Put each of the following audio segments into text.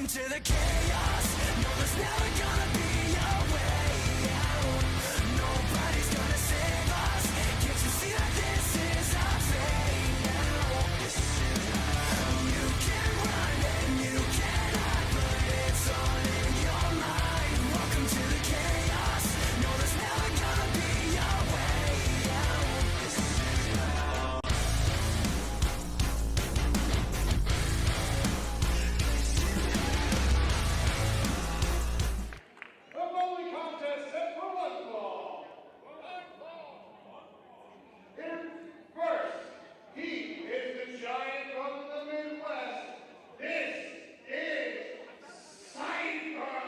Welcome to the chaos. No, there's never gonna be a way out. Nobody's gonna save us. Can't you see that this is our fate now? You can run and you can hide, but it's all in your mind. Welcome to the chaos. No, there's never gonna be a way out. The bowling contest set for one fall. In first, he is the giant from the Midwest. This is Cypher.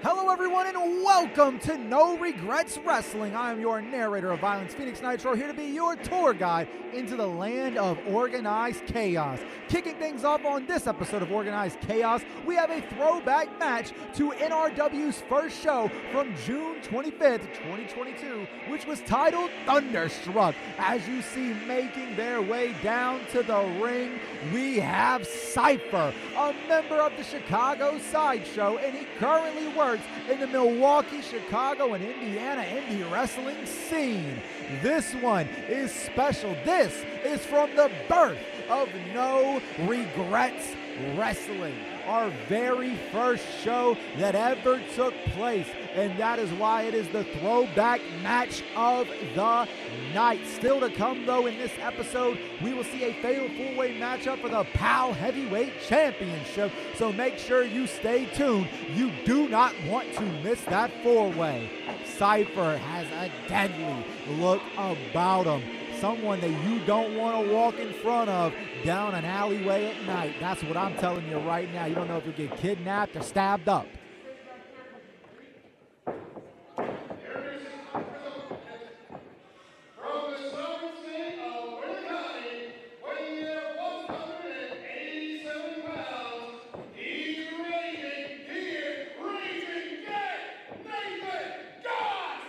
Hello everyone and welcome to No Regrets Wrestling. I am your narrator of Violence Phoenix Nitro, here to be your tour guide into the land of organized chaos. Kicking things off on this episode of Organized Chaos, we have a throwback match to NRW's first show from June 25th, 2022, which was titled Thunderstruck. As you see, making their way down to the ring, we have Cypher, a member of the Chicago Sideshow, and he currently works in the Milwaukee, Chicago, and Indiana indie wrestling scene. This one is special. This is from the birth of No Regrets Wrestling, our very first show that ever took place, and that is why it is the throwback match of the night. Still to come, though, in this episode, we will see a fatal four-way matchup for the POW Heavyweight Championship, so make sure you stay tuned. You do not want to miss that four-way. Cypher has a deadly look about him. Someone that you don't want to walk in front of down an alleyway at night. That's what I'm telling you right now. You don't know if you'll get kidnapped or stabbed up. From the southern state of Wisconsin, weighing in at 187 pounds, he's Ragin. He is Raging Nathan Gust.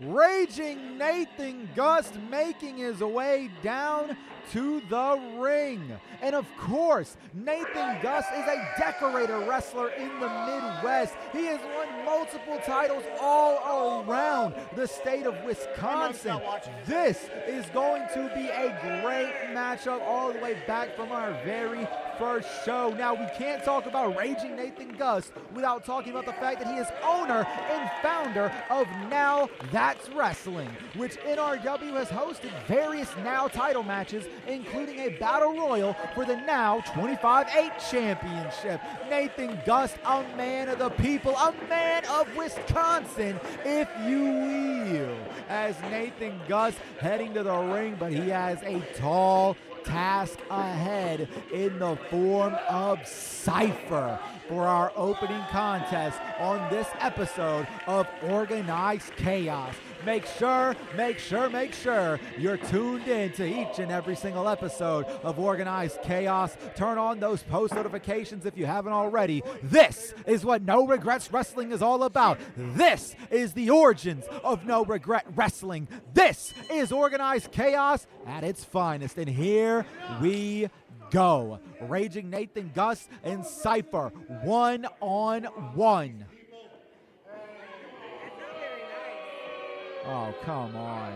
Raging Nathan Gust making his way down to the ring. And of course, Nathan Gust is a decorator wrestler in the Midwest. He has won multiple titles all around the state of Wisconsin. This is going to be a great matchup all the way back from our very first show. Now, we can't talk about Raging Nathan Gust without talking about the fact that he is owner and founder of Now That's Wrestling, which NRW has hosted various Now title matches, including a battle royal for the Now 25-8 championship. Nathan Gust, a man of the people, a man of Wisconsin, if you will, as Nathan Gust heading to the ring, but he has a tall task ahead in the form of Cypher for our opening contest on this episode of Organized Chaos. Make sure you're tuned in to each and every single episode of Organized Chaos. Turn on those post notifications if you haven't already. This is what No Regrets Wrestling is all about. This is the origins of No Regret Wrestling. This is Organized Chaos at its finest. And here we go. Raging Nathan Gust and Cypher, one-on-one. Oh, come on.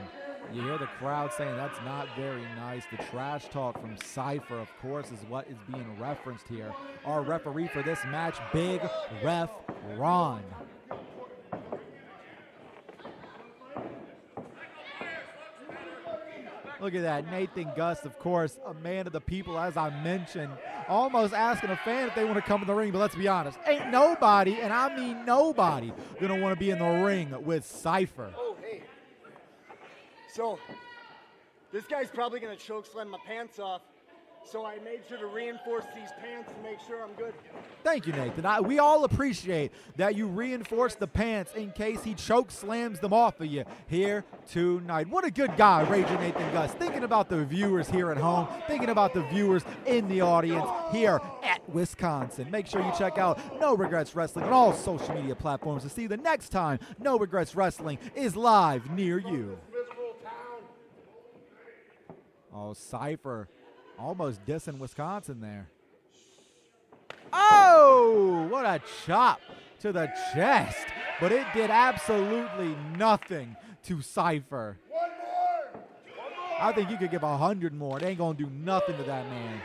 You hear the crowd saying that's not very nice. The trash talk from Cypher, of course, is what is being referenced here. Our referee for this match, Big Ref Ron. Look at that. Nathan Gust, of course, a man of the people, as I mentioned, almost asking a fan if they want to come in the ring. But let's be honest, ain't nobody, and I mean nobody, going to want to be in the ring with Cypher. Oh, hey. So, this guy's probably going to choke slam my pants off. So I made sure to reinforce these pants and make sure I'm good. Thank you, Nathan. We all appreciate that you reinforce the pants in case he choke slams them off of you here tonight. What a good guy, Raging Nathan Gust. Thinking about the viewers here at home, thinking about the viewers in the audience here at Wisconsin. Make sure you check out No Regrets Wrestling on all social media platforms to see the next time No Regrets Wrestling is live near you. Oh, Cypher almost dissing Wisconsin there. Oh, what a chop to the chest. But it did absolutely nothing to Cypher. I think you could give 100 more. It ain't going to do nothing to that man.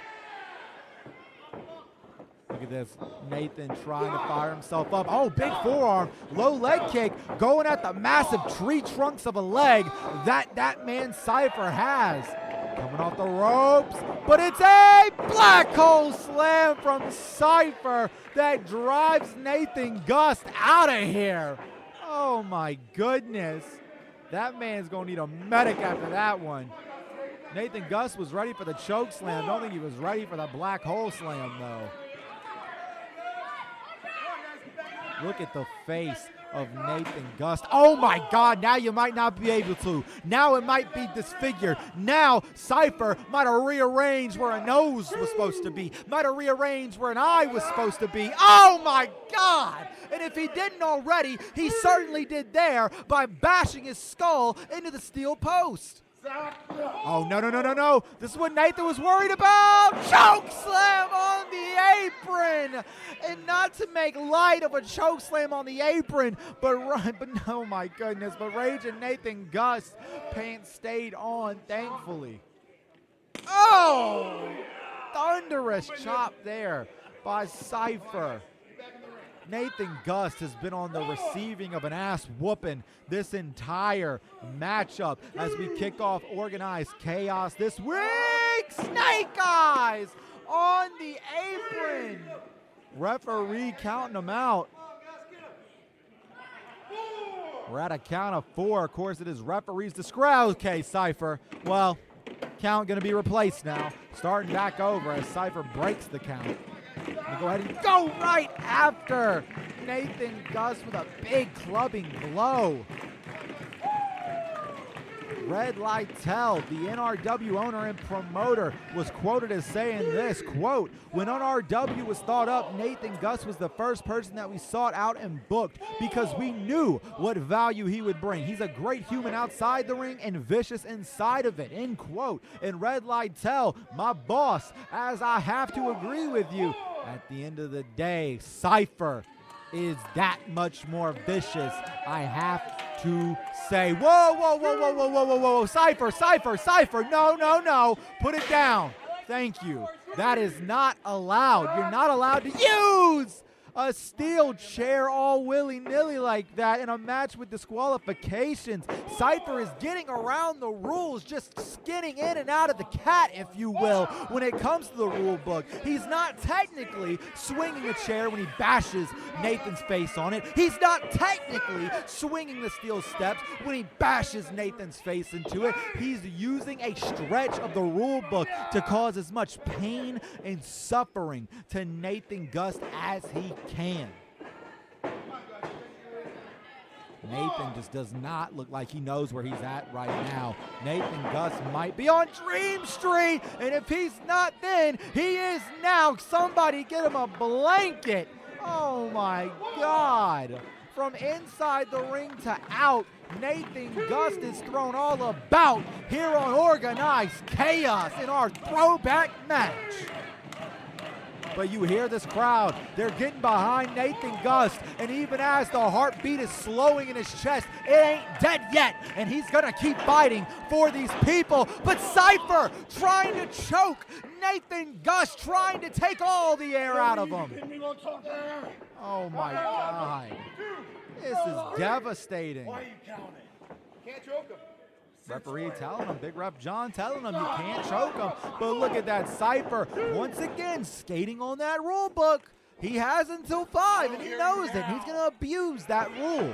Look at this. Nathan trying to fire himself up. Oh, big forearm. Low leg kick going at the massive tree trunks of a leg that man Cypher has. Coming off the ropes, but it's a black hole slam from Cypher that drives Nathan Gust out of here. Oh my goodness. That man's going to need a medic after that one. Nathan Gust was ready for the choke slam. Don't think he was ready for the black hole slam, though. Look at the face of Nathan Gust. Oh my God, now you might not be able to. Now it might be disfigured. Now Cypher might have rearranged where a nose was supposed to be. Might have rearranged where an eye was supposed to be. Oh my God. And if he didn't already, he certainly did there by bashing his skull into the steel post. Oh, no, no, no, no, no. This is what Nathan was worried about. Choke slam on the apron. And not to make light of a choke slam on the apron, but oh my goodness, but Ragin Nathan Gust pants stayed on, thankfully. Oh, thunderous chop there by Cypher. Nathan Gust has been on the receiving of an ass whooping this entire matchup as we kick off Organized Chaos this week. Snake Eyes on the apron. Referee counting them out. We're at a count of 4. Of course, it is referee's discretion. Okay, Cypher. Well, count going to be replaced now. Starting back over as Cypher breaks the count. And go ahead and go right after Nathan Gust with a big clubbing blow. Red Lytle, the NRW owner and promoter, was quoted as saying this, quote, "When NRW was thought up, Nathan Gust was the first person that we sought out and booked because we knew what value he would bring. He's a great human outside the ring and vicious inside of it," end quote. And Red Lytle, my boss, as I have to agree with you, at the end of the day, Cypher is that much more vicious. I have to say, whoa, whoa, whoa, whoa, whoa, whoa, whoa, whoa, Cypher, Cypher, Cypher, no, no, no, put it down. Thank you. That is not allowed. You're not allowed to use a steel chair all willy-nilly like that in a match with disqualifications. Cypher is getting around the rules, just skinning in and out of the cat, if you will, when it comes to the rule book. He's not technically swinging a chair when he bashes Nathan's face on it. He's not technically swinging the steel steps when he bashes Nathan's face into it. He's using a stretch of the rule book to cause as much pain and suffering to Nathan Gust as he can. Nathan just does not look like he knows where he's at right now. Nathan Gust might be on Dream Street, and if he's not then, he is now. Somebody get him a blanket. Oh my God. From inside the ring to out, Nathan Gust is thrown all about here on Organized Chaos in our throwback match. But you hear this crowd. They're getting behind Nathan Gust. And even as the heartbeat is slowing in his chest, it ain't dead yet. And he's going to keep fighting for these people. But Cypher trying to choke Nathan Gust, trying to take all the air out of him. Oh, my God. This is devastating. Why are you counting? Can't choke him. Referee telling him, Big Ref John telling him you can't choke him. But look at that, Cypher once again skating on that rule book. He has until 5 and he knows it. He's going to abuse that rule.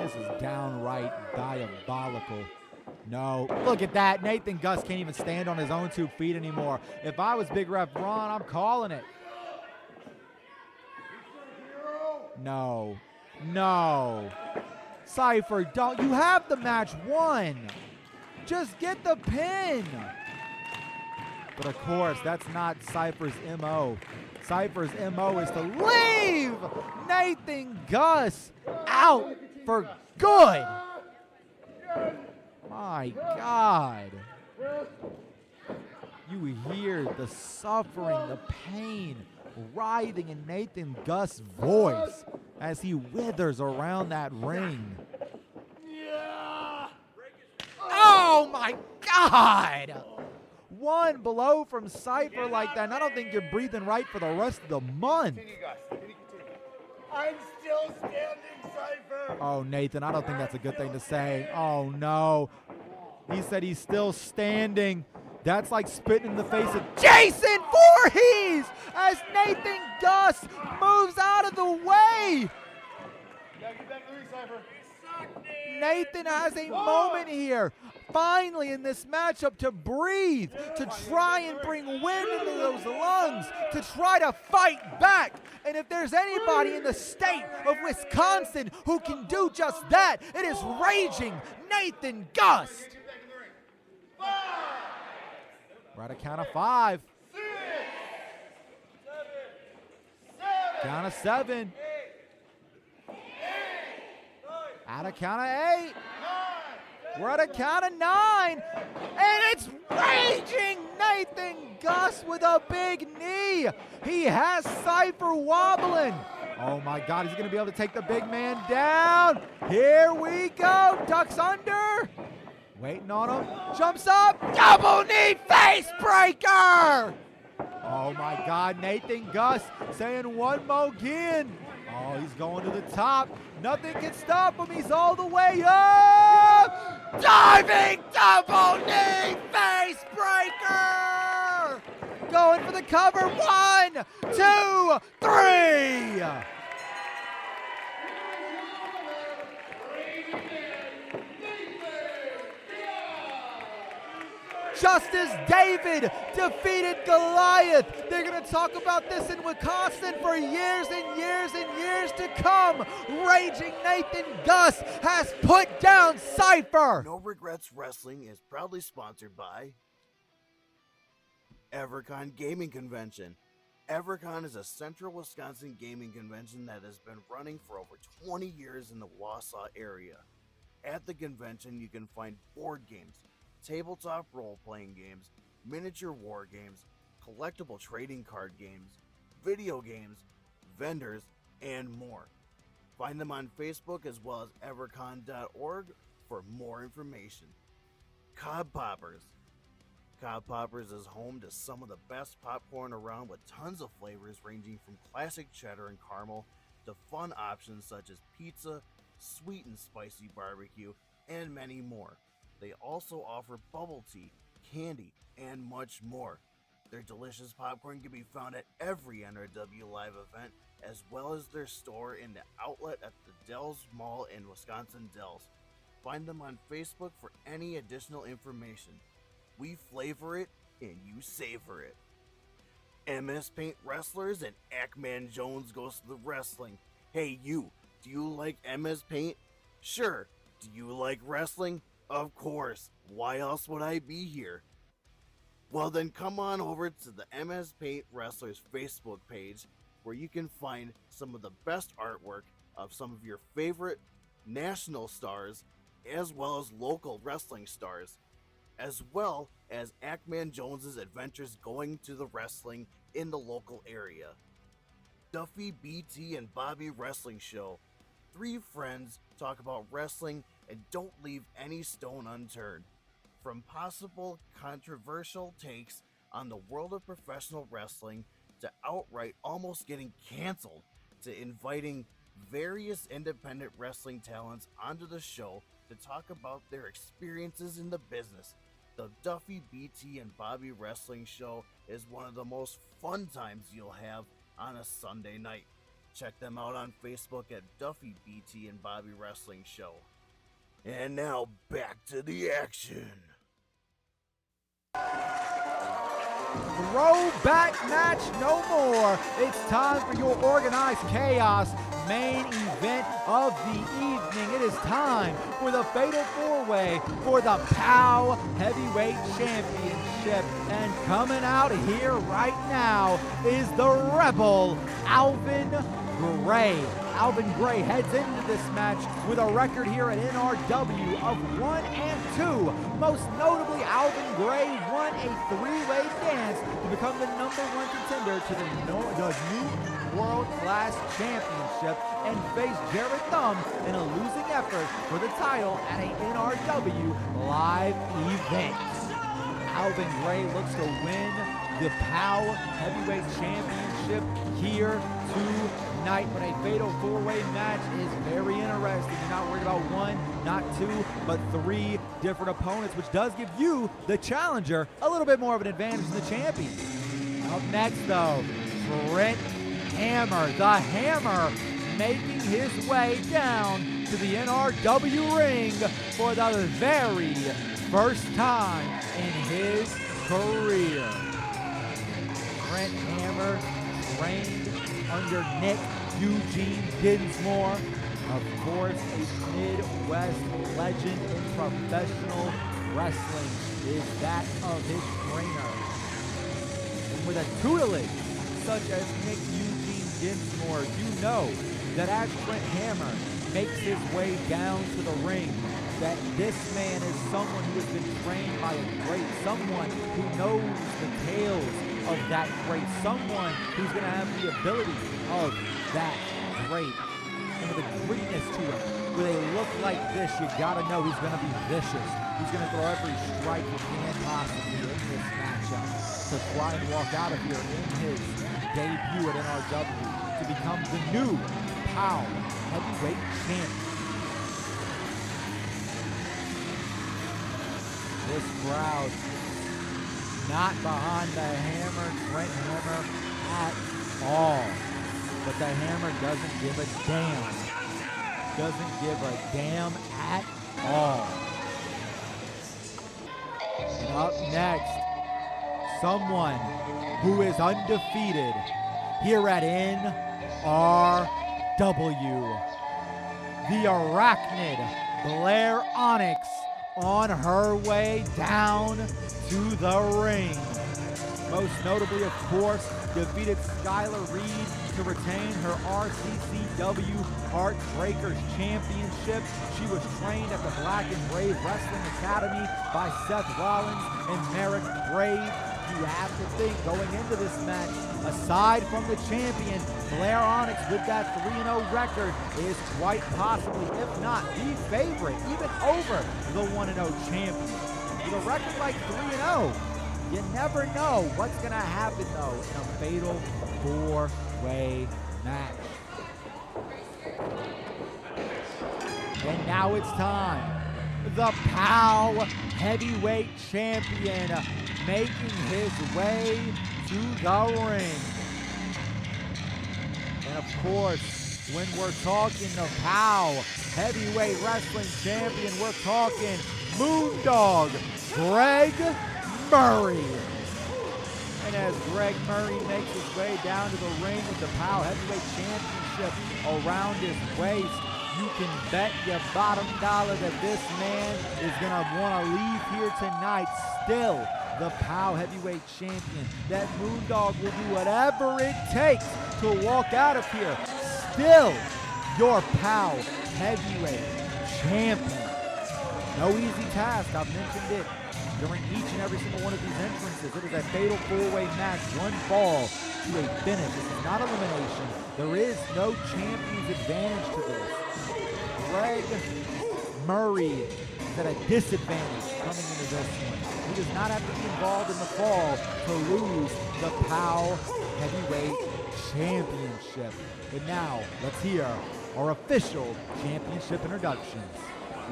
This is downright diabolical. No, look at that. Nathan Gust can't even stand on his own 2 feet anymore. If I was Big Ref Ron, I'm calling it. No, no. Cypher, don't. You have the match won. Just get the pin. But of course, that's not Cypher's MO. Cypher's MO is to leave Nathan Gust out for good. My God. You hear the suffering, the pain, writhing in Nathan Gust's voice as he withers around that ring. Oh my God! One blow from Cypher like that, and I don't think you're breathing right for the rest of the month. Continue, Gus. Continue. I'm still standing, Cypher. Oh, Nathan, I don't think that's a good thing to say. Oh, no. He said he's still standing. That's like spitting in the face of Jason Voorhees as Nathan Gust moves out of the way. Get back to the ring, Cypher. Nathan has a moment here, finally in this matchup, to breathe, to try and bring wind into those lungs, to try to fight back. And if there's anybody in the state of Wisconsin who can do just that, it is Raging Nathan Gust. Get back in the ring. 5, We're at a count of 5. 6, 7, Count of 7. 8, At a count of 8. 9. We're at a count of 9. And it's Raging Nathan Gust with a big knee. He has Cypher wobbling. Oh my God, he's going to be able to take the big man down. Here we go. Ducks under. Waiting on him. Jumps up. Double knee face breaker. Oh my God, Nathan Gust saying one more again. Oh, he's going to the top. Nothing can stop him. He's all the way up. Diving double knee face breaker. Going for the cover. 1, 2, 3. Just as David defeated Goliath, they're going to talk about this in Wisconsin for years and years and years to come. Raging Nathan Gust has put down Cypher. No Regrets Wrestling is proudly sponsored by Evercon Gaming Convention. Evercon is a central Wisconsin gaming convention that has been running for over 20 years in the Wausau area. At the convention, you can find board games, tabletop role-playing games, miniature war games, collectible trading card games, video games, vendors, and more. Find them on Facebook as well as evercon.org for more information. Cob Poppers. Cob Poppers is home to some of the best popcorn around with tons of flavors ranging from classic cheddar and caramel to fun options such as pizza, sweet and spicy barbecue, and many more. They also offer bubble tea, candy, and much more. Their delicious popcorn can be found at every NRW live event, as well as their store in the outlet at the Dells Mall in Wisconsin Dells. Find them on Facebook for any additional information. We flavor it, and you savor it. MSPaint Wrestlers and AKMan Jones Goes to the Wrestling. Hey you, do you like MSPaint? Sure. Do you like wrestling? Of course. Why else would I be here? Well then come on over to the MSPaint Wrestlers Facebook page where you can find some of the best artwork of some of your favorite national stars as well as local wrestling stars, as well as AKMan Jones's adventures going to the wrestling in the local area. Duffy, BT, and Bobby Wrestling Show. 3 friends talk about wrestling and don't leave any stone unturned. From possible controversial takes on the world of professional wrestling to outright almost getting canceled to inviting various independent wrestling talents onto the show to talk about their experiences in the business. The Duffy, BT, and Bobby Wrestling Show is one of the most fun times you'll have on a Sunday night. Check them out on Facebook at Duffy, BT, and Bobby Wrestling Show. And now back to the action. Throwback match no more. It's time for your organized chaos main event of the evening. It is time for the Fatal 4-Way for the POW Heavyweight Championship. And coming out here right now is the Rebel, Alvin, Gray. Alvin Gray heads into this match with a record here at NRW of 1-2. Most notably, Alvin Gray won a three-way dance to become the #1 contender to the new World Class Championship and face Jared Thumb in a losing effort for the title at a NRW live event. Alvin Gray looks to win the POW Heavyweight Championship here tonight, but a fatal four-way match is very interesting. You're not worried about one, not two, but three different opponents, which does give you, the challenger, a little bit more of an advantage than the champion. Up next, though, Trent Hammer, the Hammer, making his way down to the NRW ring for the very first time in his career. Trent Hammer trained under Nick Eugene Dinsmore, of course, a Midwest legend in professional wrestling is that of his trainer. And with a tutelage such as Nick Eugene Dinsmore, you know that as Trent Hammer makes his way down to the ring, that this man is someone who has been trained by a great, someone who knows the tales of that great, someone who's going to have the ability of that great. And with a greatness to him, with a look like this, you got to know he's going to be vicious. He's going to throw every strike he can possibly in this matchup to try and walk out of here in his debut at NRW to become the new POW Heavyweight Champion. This crowd not behind the Hammer, Trent Hammer, at all. But the Hammer doesn't give a damn. Doesn't give a damn at all. And up next, someone who is undefeated here at NRW. The Arachnid, Blair Onyx, on her way down to the ring. Most notably, of course, defeated Skylar Reed to retain her RCCW Heartbreakers Championship. She was trained at the Black and Brave Wrestling Academy by Seth Rollins and Merrick Brave. You have to think, going into this match, aside from the champion, Blair Onyx with that 3-0 record is quite possibly, if not the favorite, even over the 1-0 champion. With a record like 3-0, you never know what's going to happen, though, in a fatal four-way match. And now it's time. The POW Heavyweight Champion making his way to the ring. And of course, when we're talking the POW Heavyweight Wrestling Champion, we're talking Moondog, Greg Murray. And as Greg Murray makes his way down to the ring with the POW Heavyweight Championship around his waist, you can bet your bottom dollar that this man is going to want to leave here tonight still the POW Heavyweight Champion. That Moondog will do whatever it takes to walk out of here still your POW Heavyweight Champion. No easy task, I've mentioned it during each and every single one of these entrances. It is a fatal four-way match, one fall to a finish. This is not elimination. There is no champion's advantage to this. Greg Murray is at a disadvantage coming into this one. He does not have to be involved in the fall to lose the POW Heavyweight Championship. But now, let's hear our official championship introductions.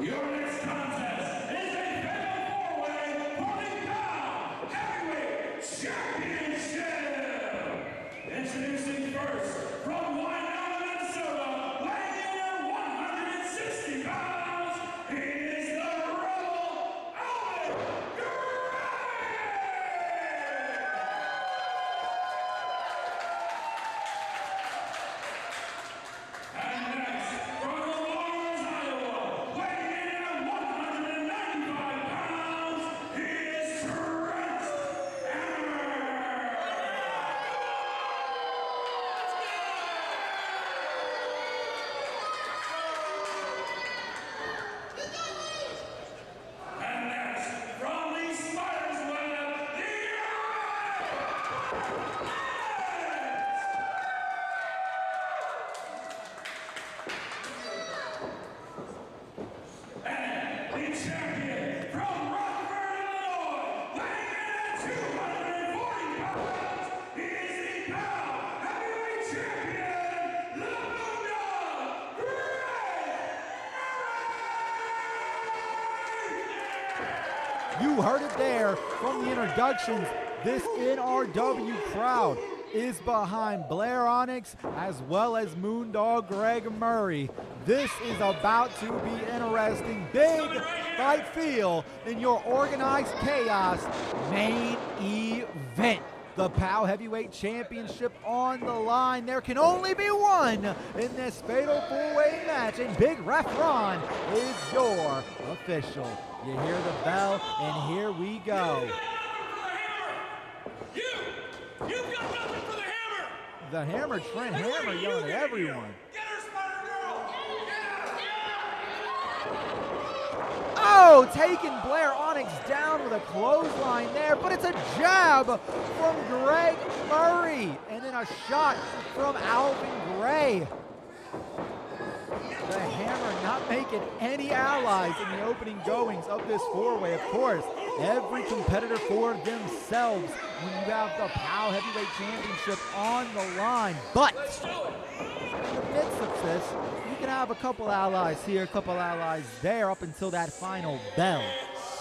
Your next contest is a fatal four-way for the POW Heavyweight Championship. Introducing first from Wyoming, Minnesota, weighing in at 160 pounds, he is the Rebel Alvin. And next, from the Lawrence, Iowa, weighing in at 190 The champion from Rockford, Illinois, weighing in at 240 pounds, he is the POWW Heavyweight Champion, the Moondog, You heard it there from the introductions. This NRW crowd is behind Blair Onyx as well as Moondog Greg Murray. This is about to be interesting. Big fight feel in your organized chaos main event. The POWW Heavyweight Championship on the line. There can only be one in this fatal four-way match, and Big Ref Ron is your official. You hear the bell, and here we go. You've got nothing for the hammer! The Hammer, Trent Hammer yelling at everyone. Get her, Spider Girl! Oh, taking Blair Onyx down with a clothesline there, but it's a jab from Greg Murray, and then a shot from Alvin Gray. The Hammer not making any allies in the opening goings of this four-way. Of course, every competitor for themselves when you have the POWW Heavyweight Championship on the line. But in the midst of this, you can have a couple allies here, a couple allies there up until that final bell.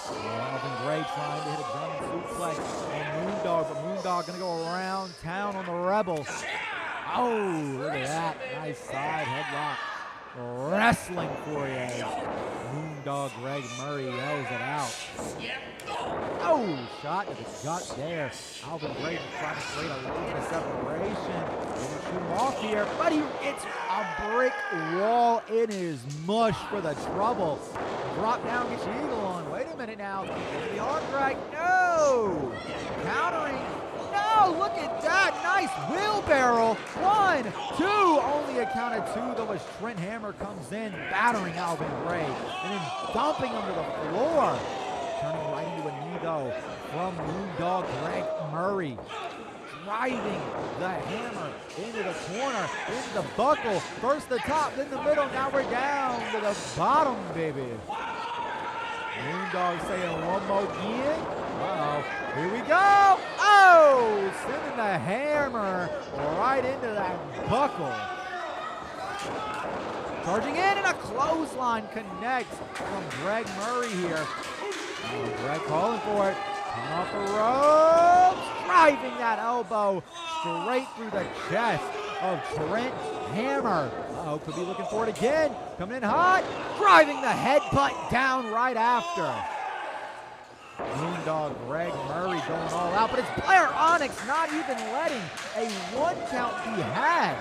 Alvin Gray trying to hit a German suplex on Moondog, but Moondog going to go around town on the Rebel. Oh, look at that. Nice side headlock. Wrestling for you. Moondog Greg Murray yells it out. Oh, shot to the gut there. Alvin Gray trying to create a little bit of separation. Gonna shoot him off here, but it's a brick wall. It is mush for the trouble. Drop down, get your eagle on. Wait a minute now. The arm drag. No! Countering. No, look at that. Nice wheelbarrow. 1, 2. Only a count of 2, though, as Trent Hammer comes in, battering Alvin Gray, and then dumping him to the floor. Turning right into a knee, though, from Moondog Greg Murray. Driving the Hammer into the corner, into the buckle. First the top, then the middle. Now we're down to the bottom, baby. Moondog saying one more again. Uh-oh. Here we go. Oh, sending the Hammer right into that buckle. Charging in, and a clothesline connects from Greg Murray here. Oh, Greg calling for it. Coming off the ropes. Driving that elbow straight through the chest of Trent Hammer. Uh-oh, could be looking for it again. Coming in hot. Driving the headbutt down right after. Moondog Greg Murray going all out, but it's Blair Onyx not even letting a 1 count be had.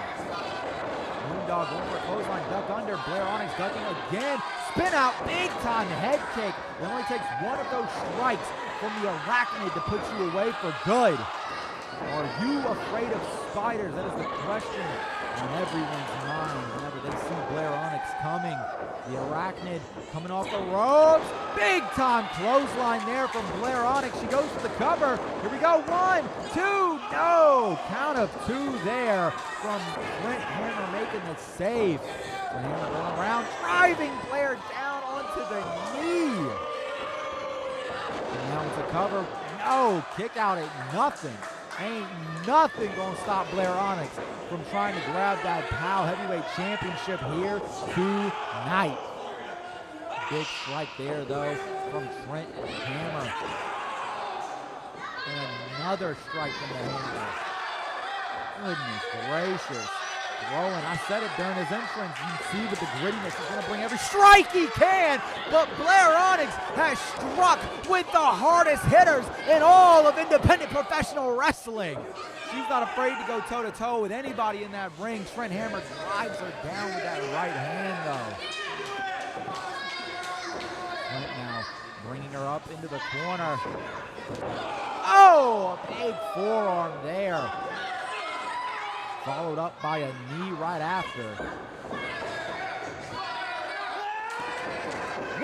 Moondog going for a clothesline, duck under. Blair Onyx ducking again. Spin out, big time head kick. It only takes one of those strikes from the arachnid to put you away for good. Are you afraid of spiders? That is the question on everyone's mind whenever they see Blair Onyx coming. The arachnid coming off the ropes. Big time clothesline there from Blair Onyx. She goes for the cover. Here we go. 1, 2. No. Count of 2 there from Trent Hammer making the save. The Hammer going around, driving Blair down onto the knee. And now it's a cover. No. Kick out at nothing. Ain't nothing gonna stop Blair Onyx from trying to grab that POWW Heavyweight Championship here tonight. Big strike there, though, from Trent Hammer. And another strike from the Hammer. Goodness gracious. Throwing, I said it during his entrance, you can see with the grittiness, he's going to bring every strike he can, but Blair Onyx has struck with the hardest hitters in all of independent professional wrestling. She's not afraid to go toe-to-toe with anybody in that ring. Trent Hammer drives her down with that right hand, though. Trent now bringing her up into the corner. Oh, a big forearm there. Followed up by a knee right after.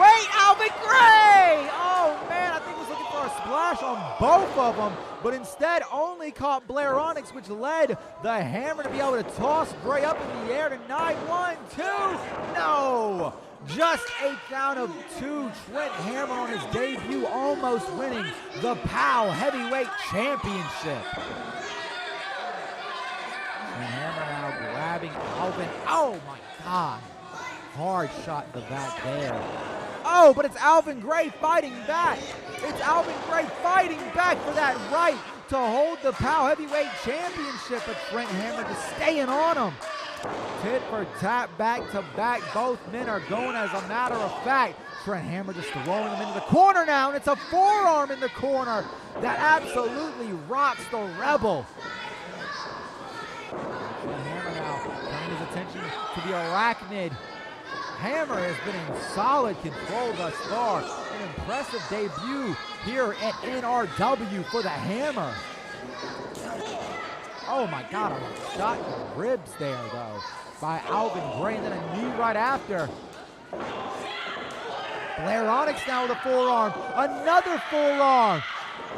Wait, Alvin Gray! Oh man, I think he was looking for a a splash on both of them, but instead only caught Blair Onyx, which led the Hammer to be able to toss Gray up in the air tonight. 1, 2, no! Just a count of 2. Trent Hammer on his debut, almost winning the POW Heavyweight Championship. And Hammer now grabbing Alvin. Oh my God. Hard shot in the back there. Oh, but it's Alvin Gray fighting back. It's Alvin Gray fighting back for that right to hold the POW Heavyweight Championship, but Trent Hammer just staying on him. Tit for tat, back to back. Both men are going as a matter of fact. Trent Hammer just throwing him into the corner now, and it's a forearm in the corner that absolutely rocks the Rebel. Trent Hammer now turning his attention to the Arachnid. Hammer has been in solid control thus far. An impressive debut here at NRW for the Hammer. Oh my God, a shot in the ribs there though by Alvin Gray, and then a knee right after. Blair Onyx now with a forearm, another forearm.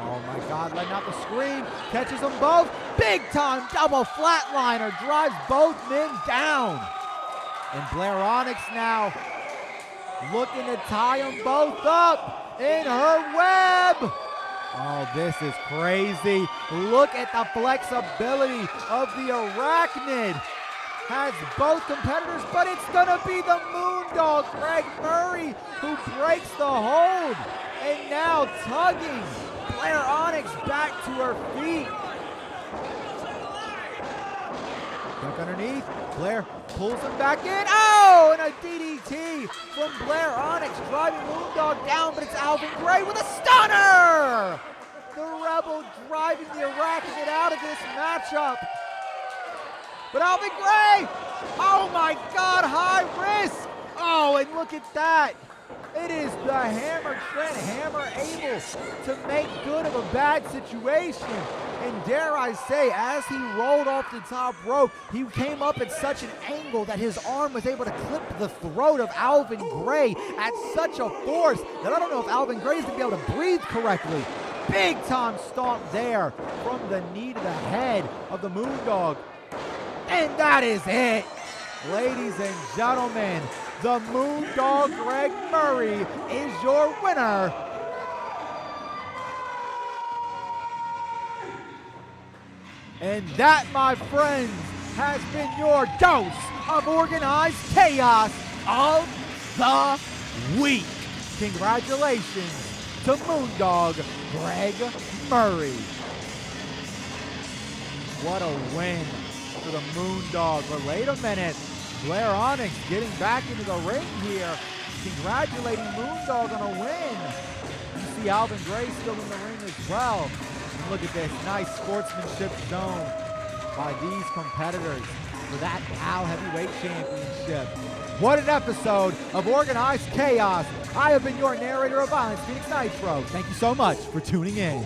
Oh my God, letting out the scream, catches them both. Big time double flatliner, drives both men down. And Blair Onyx now looking to tie them both up in her web. Oh, this is crazy. Look at the flexibility of the Arachnid. Has both competitors, but it's gonna be the Moondog, Greg Murray, who breaks the hold. And now tugging Blair Onyx back to her feet. Duck underneath, Blair pulls him back in. Oh, and a DDT from Blair Onyx, driving Moondog down, but it's Alvin Gray with a stunner! The Rebel driving the Arachnid out of this matchup. But Alvin Gray, oh my God, high risk. Oh, and look at that. It is the Hammer, Trent Hammer, able to make good of a bad situation. And dare I say, as he rolled off the top rope, he came up at such an angle that his arm was able to clip the throat of Alvin Gray at such a force that I don't know if Alvin Gray is going to be able to breathe correctly. Big time stomp there from the knee to the head of the Moondog. And that is it. Ladies and gentlemen, the Moondog Greg Murray is your winner. And that, my friends, has been your dose of organized chaos of the week. Congratulations to Moondog Greg Murray. What a win for the Moondog. But wait a minute. Blair Onyx getting back into the ring here, congratulating Moondog on a win. You see Alvin Gray still in the ring as well. And look at this nice sportsmanship shown by these competitors for that POW Heavyweight Championship. What an episode of Organized Chaos. I have been your narrator of Violence, Phoenix Nitro. Thank you so much for tuning in.